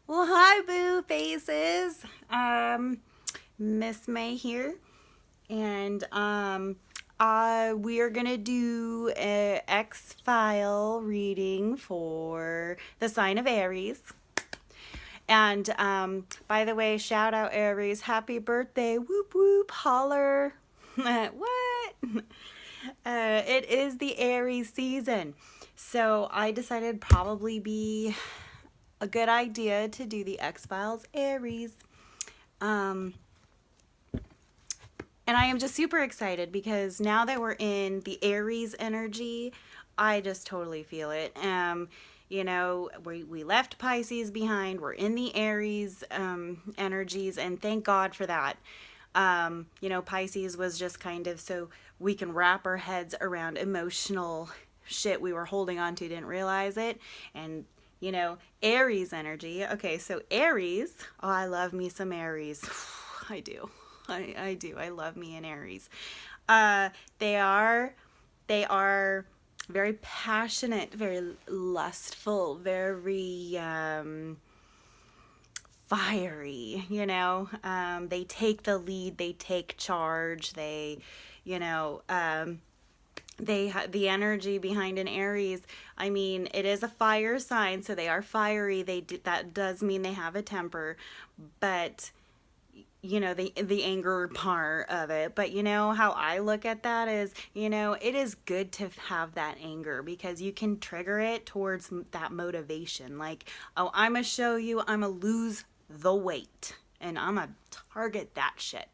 Well, hi, boo faces. Miss May here, and we are gonna do a exfile reading for the sign of Aries. And by the way, shout out Aries, happy birthday! Whoop whoop, holler! What? It is the Aries season, so I decided probably be a good idea to do the X Files Aries. Um, and I am just super excited because now that we're in the Aries energy, I just totally feel it. We left Pisces behind. We're in the Aries energies, and thank God for that. Pisces was just kind of so we can wrap our heads around emotional shit we were holding on to, didn't realize it. And Aries energy. Okay, so Aries. Oh, I love me some Aries. I do. I do. I love me an Aries. They are very passionate, very lustful, very fiery. They take the lead. They take charge. You know, um, the energy behind an Aries. I mean, it is a fire sign, so they are fiery. That does mean they have a temper, but the anger part of it. But how I look at that is, it is good to have that anger because you can trigger it towards that motivation. Like, oh, I'm gonna show you, I'm gonna lose the weight and I'm gonna target that shit.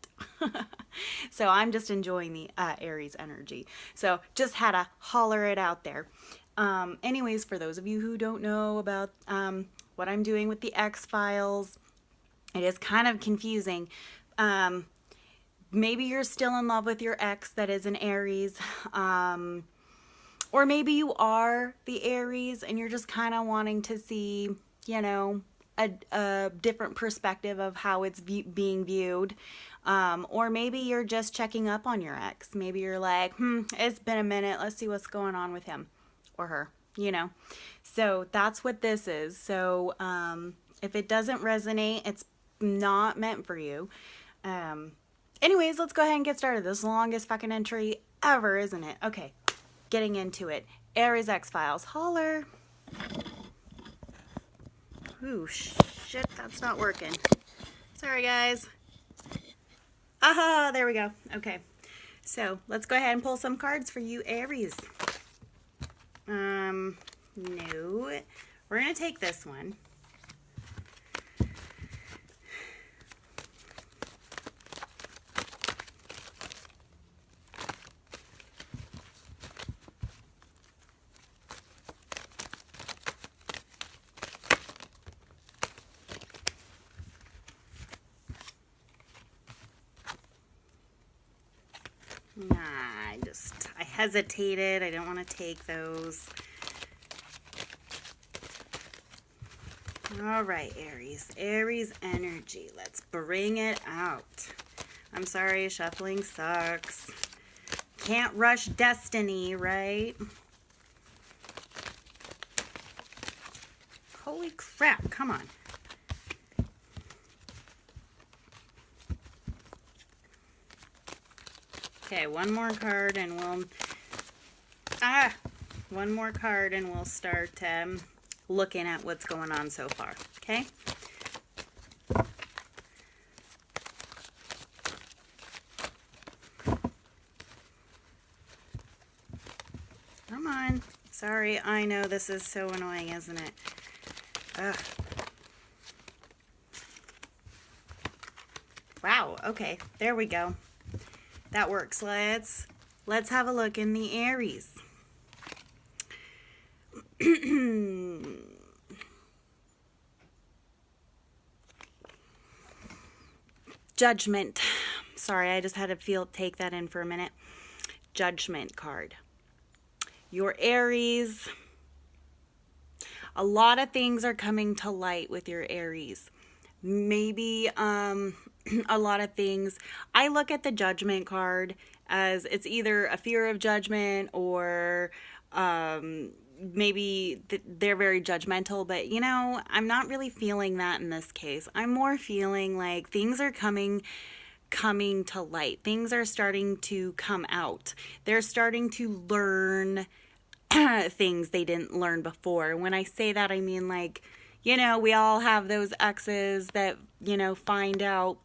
So I'm just enjoying the Aries energy. So just had to holler it out there. Anyways, for those of you who don't know about what I'm doing with the X Files, it is kind of confusing. Maybe you're still in love with your ex that is an Aries. Or maybe you are the Aries and you're just kind of wanting to see, a different perspective of how it's being viewed. Or maybe you're just checking up on your ex. Maybe you're like, it's been a minute. Let's see what's going on with him or her. So that's what this is. So if it doesn't resonate, it's not meant for you. Anyways, let's go ahead and get started. This is the longest fucking entry ever, isn't it? Okay, getting into it. Aries X Files. Holler. Ooh, shit, that's not working. Sorry, guys. Aha, there we go. Okay, so let's go ahead and pull some cards for you, Aries. No, we're gonna take this one. I hesitated. I don't want to take those. All right, Aries. Aries energy. Let's bring it out. I'm sorry, shuffling sucks. Can't rush destiny, right? Holy crap, come on. Okay, one more card and we'll start looking at what's going on so far. Okay? Come on. Sorry, I know this is so annoying, isn't it? Ugh. Wow, okay, there we go. That works. Let's have a look in the Aries. Judgment. Sorry, I just had to take that in for a minute. Judgment card. Your Aries. A lot of things are coming to light with your Aries. Maybe a lot of things. I look at the Judgment card as it's either a fear of judgment or maybe they're very judgmental, but you know, I'm not really feeling that in this case. I'm more feeling like things are coming to light. Things are starting to come out. They're starting to learn things they didn't learn before. When I say that, I mean like, you know, we all have those exes that, you know, find out,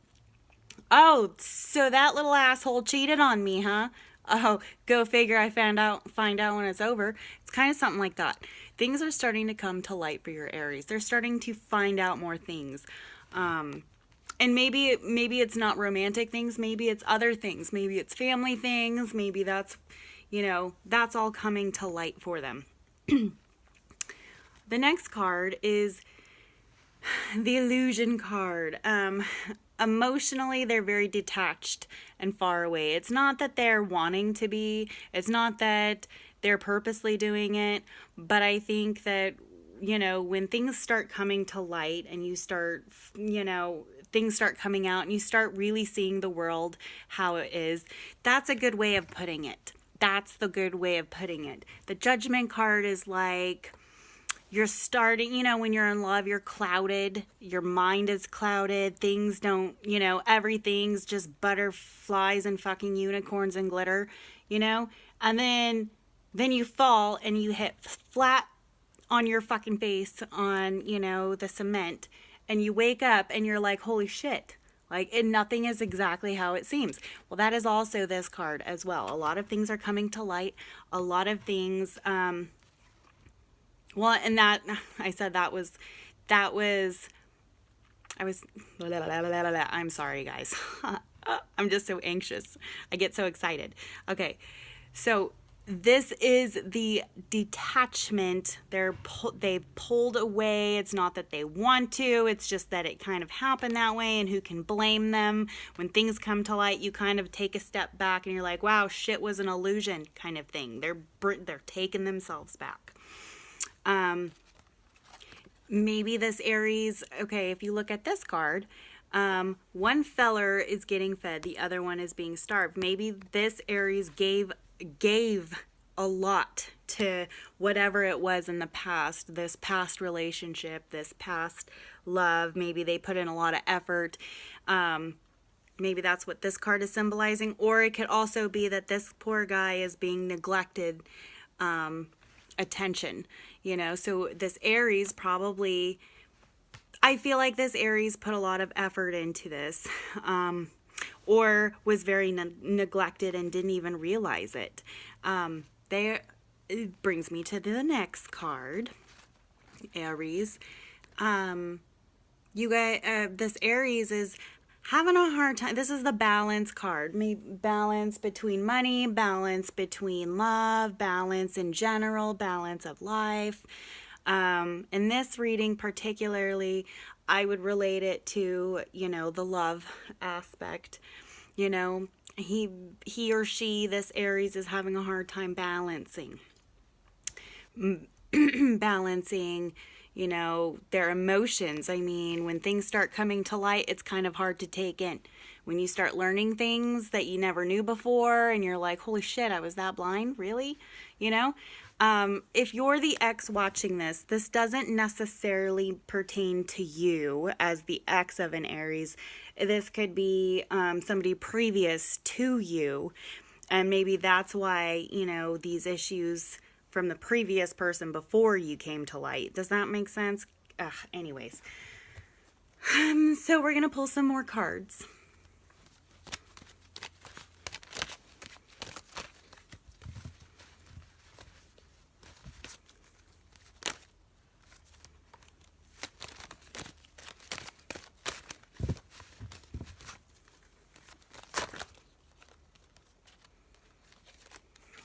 oh, so that little asshole cheated on me, huh? Oh, go figure. Find out when it's over. It's kind of something like that. Things are starting to come to light for your Aries. They're starting to find out more things. And maybe it's not romantic things, maybe it's other things, maybe it's family things, maybe that's, you know, that's all coming to light for them. The next card is the illusion card. Emotionally, they're very detached and far away. It's not that they're wanting to be, it's not that they're purposely doing it, but I think that, you know, when things start coming to light and you start, you know, things start coming out and you start really seeing the world how it is, that's a good way of putting it. That's the good way of putting it. The judgment card is like, you're starting, you know, when you're in love, you're clouded, your mind is clouded, things don't, you know, everything's just butterflies and fucking unicorns and glitter, you know, and then you fall and you hit flat on your fucking face on, you know, the cement, and you wake up and you're like, holy shit. Like, and nothing is exactly how it seems. Well, that is also this card as well. A lot of things are coming to light. A lot of things, well, and that, I said that was, I was, I'm sorry, guys. I'm just so anxious. I get so excited. Okay, so this is the detachment. They pulled away. It's not that they want to. It's just that it kind of happened that way, and who can blame them? When things come to light, you kind of take a step back, and you're like, wow, shit was an illusion kind of thing. They're taking themselves back. Maybe this Aries, okay, if you look at this card, one feller is getting fed, the other one is being starved. Maybe this Aries gave a lot to whatever it was in the past, this past relationship, this past love. Maybe they put in a lot of effort. Maybe that's what this card is symbolizing. Or it could also be that this poor guy is being neglected attention, you know. So this Aries probably, I feel like this Aries put a lot of effort into this, or was very neglected and didn't even realize it. It brings me to the next card, Aries. You guys, this Aries is having a hard time. This is the balance card. Balance between money, balance between love, balance in general, balance of life. In this reading particularly, I would relate it to, you know, the love aspect. You know, he or she, this Aries, is having a hard time balancing, you know, their emotions. I mean, when things start coming to light, it's kind of hard to take in. When you start learning things that you never knew before, and you're like, holy shit, I was that blind? Really? You know? If you're the ex watching this, this doesn't necessarily pertain to you as the ex of an Aries. This could be somebody previous to you, and maybe that's why, you know, these issues from the previous person before you came to light. Does that make sense? Anyways. So we're going to pull some more cards.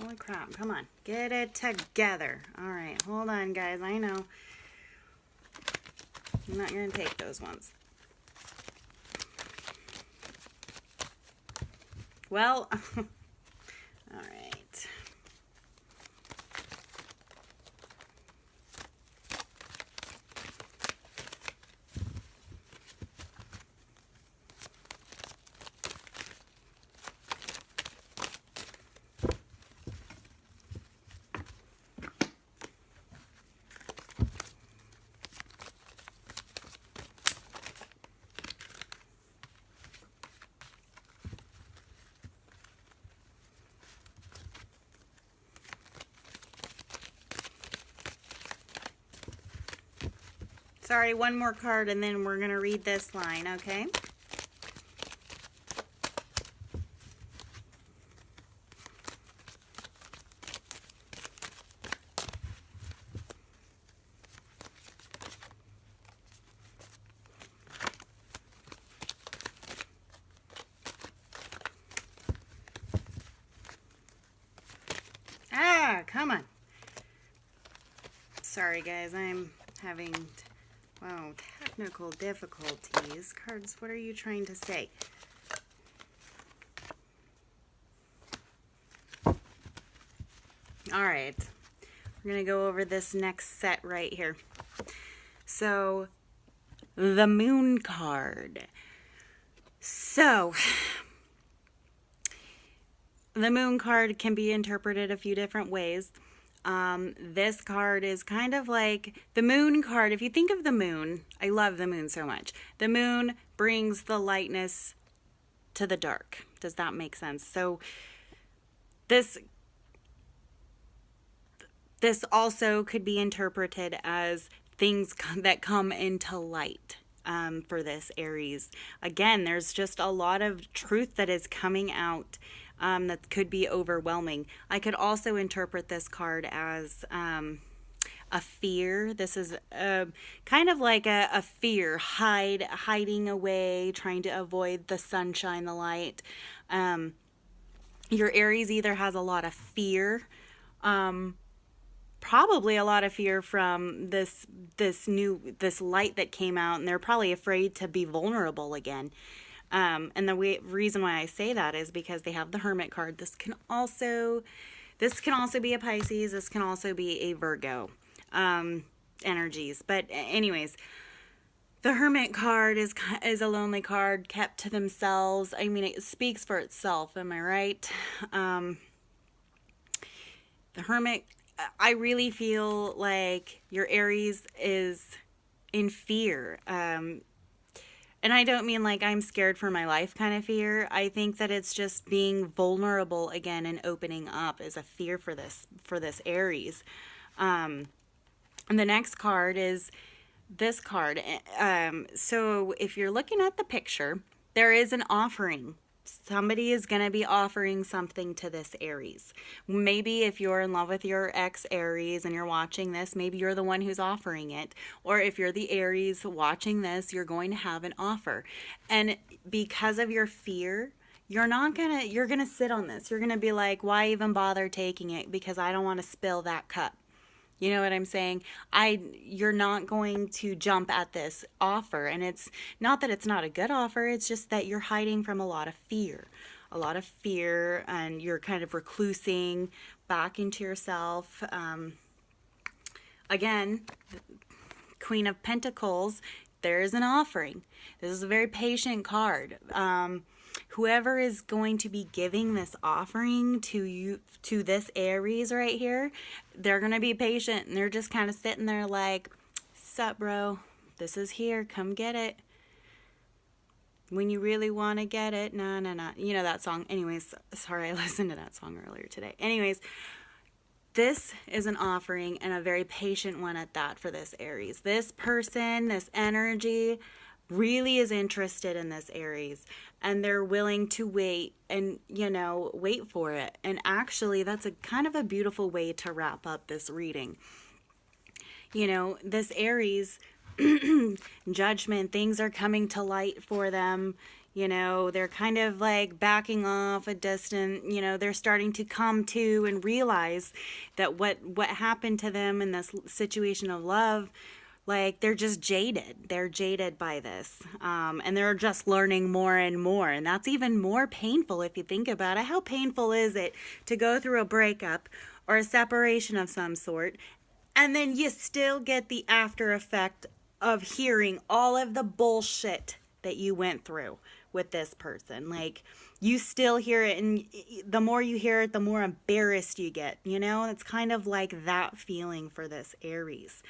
Holy crap, come on, get it together. All right, hold on, guys. I know I'm not going to take those ones. Well, all right. Sorry, one more card and then we're going to read this line, okay? Ah, come on. Sorry, guys. I'm having, wow, technical difficulties. Cards, what are you trying to say? All right. We're going to go over this next set right here. So, the Moon card. So, the Moon card can be interpreted a few different ways. This card is kind of like the Moon card. If you think of the moon, I love the moon so much. The moon brings the lightness to the dark. Does that make sense? So this also could be interpreted as things that come into light. For this Aries. Again, there's just a lot of truth that is coming out that could be overwhelming. I could also interpret this card as a fear. This is kind of like a fear, hiding away, trying to avoid the sunshine, the light. Your Aries either has a lot of fear, probably a lot of fear from this light that came out, and they're probably afraid to be vulnerable again. And the reason why I say that is because they have the Hermit card. This can also be a Pisces. This can also be a Virgo energies. But anyways, the Hermit card is a lonely card, kept to themselves. I mean, it speaks for itself. Am I right? The Hermit. I really feel like your Aries is in fear. And I don't mean like I'm scared for my life kind of fear. I think that it's just being vulnerable again and opening up is a fear for this Aries. And the next card is this card. So if you're looking at the picture, there is an offering. Somebody is going to be offering something to this Aries. Maybe if you're in love with your ex Aries and you're watching this, maybe you're the one who's offering it. Or if you're the Aries watching this, you're going to have an offer. And because of your fear, you're going to sit on this. You're going to be like, why even bother taking it? Because I don't want to spill that cup. You know what I'm saying? You're not going to jump at this offer. And it's not that it's not a good offer. It's just that you're hiding from a lot of fear. And you're kind of reclusing back into yourself. Again, Queen of Pentacles, there is an offering. This is a very patient card. Whoever is going to be giving this offering to this Aries right here, they're going to be patient, and they're just kind of sitting there like, sup, bro, this is here, come get it. When you really want to get it, nah. You know that song. Anyways, sorry, I listened to that song earlier today. Anyways, this is an offering, and a very patient one at that for this Aries. This person, this energy really is interested in this Aries, and they're willing to wait and, wait for it. And actually, that's a kind of a beautiful way to wrap up this reading. This Aries, judgment, things are coming to light for them. They're kind of like backing off a distance. They're starting to come to and realize that what happened to them in this situation of love, like, they're just jaded. They're jaded by this. And they're just learning more and more. And that's even more painful if you think about it. How painful is it to go through a breakup or a separation of some sort, and then you still get the after effect of hearing all of the bullshit that you went through with this person? Like, you still hear it, and the more you hear it, the more embarrassed you get. It's kind of like that feeling for this Aries.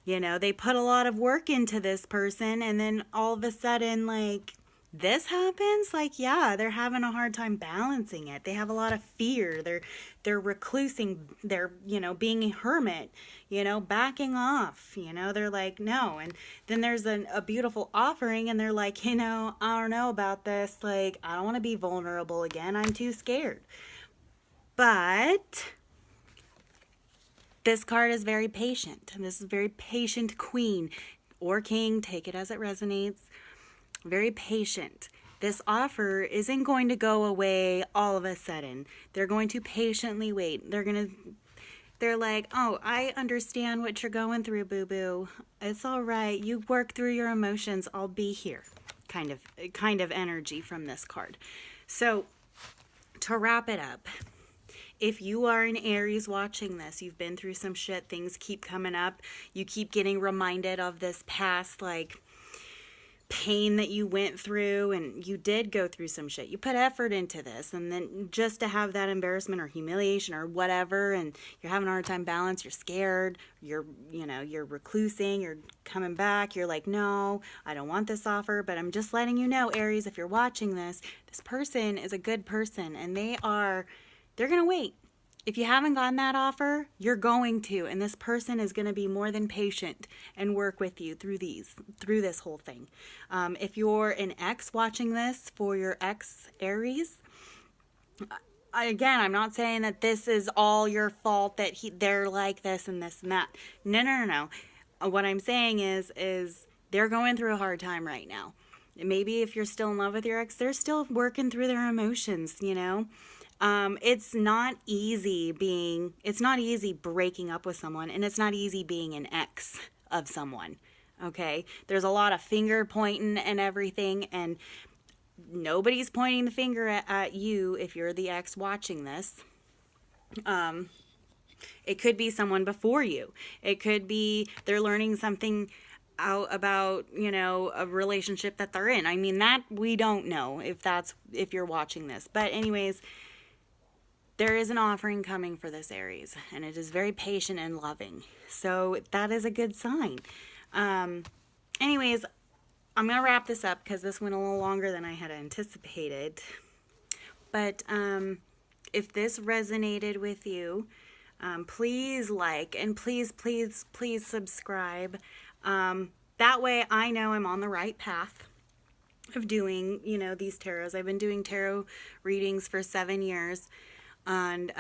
They put a lot of work into this person, and then all of a sudden, like, this happens, like, yeah, they're having a hard time balancing it. They have a lot of fear. They're reclusing, they're, being a hermit, backing off, they're like, no. And then there's a beautiful offering, and they're like, I don't know about this. Like, I don't want to be vulnerable again. I'm too scared. But this card is very patient, and this is very patient queen or king, take it as it resonates. Very patient. This offer isn't going to go away all of a sudden. They're going to patiently wait. They're like, "Oh, I understand what you're going through, boo-boo. It's all right. You work through your emotions. I'll be here." Kind of energy from this card. So, to wrap it up, if you are an Aries watching this, you've been through some shit, things keep coming up, you keep getting reminded of this past, like, pain that you went through, and you did go through some shit. You put effort into this, and then just to have that embarrassment or humiliation or whatever, and you're having a hard time balance, you're scared, you're reclusing, you're coming back, you're like, no, I don't want this offer. But I'm just letting you know, Aries, if you're watching this person is a good person, and they're gonna wait. If you haven't gotten that offer, you're going to, and this person is going to be more than patient and work with you through this whole thing. If you're an ex watching this, for your ex Aries, again, I'm not saying that this is all your fault, that they're like this and this and that. No. What I'm saying is they're going through a hard time right now. Maybe if you're still in love with your ex, they're still working through their emotions, it's not easy breaking up with someone, and it's not easy being an ex of someone. Okay. There's a lot of finger pointing and everything, and nobody's pointing the finger at you if you're the ex watching this. It could be someone before you. It could be they're learning something out about, a relationship that they're in. I mean, that we don't know if you're watching this. But anyways, there is an offering coming for this Aries, and it is very patient and loving. So that is a good sign. Anyways, I'm going to wrap this up because this went a little longer than I had anticipated. But if this resonated with you, please like, and please subscribe. That way I know I'm on the right path of doing, these tarots. I've been doing tarot readings for 7 years. And,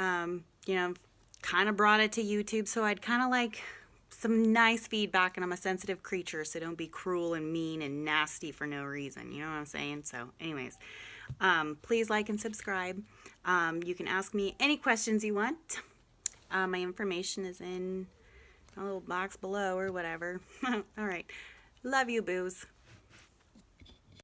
kind of brought it to YouTube, so I'd kind of like some nice feedback, and I'm a sensitive creature, so don't be cruel and mean and nasty for no reason, you know what I'm saying? So anyways, please like and subscribe. You can ask me any questions you want. My information is in a little box below or whatever. All right. Love you, boos.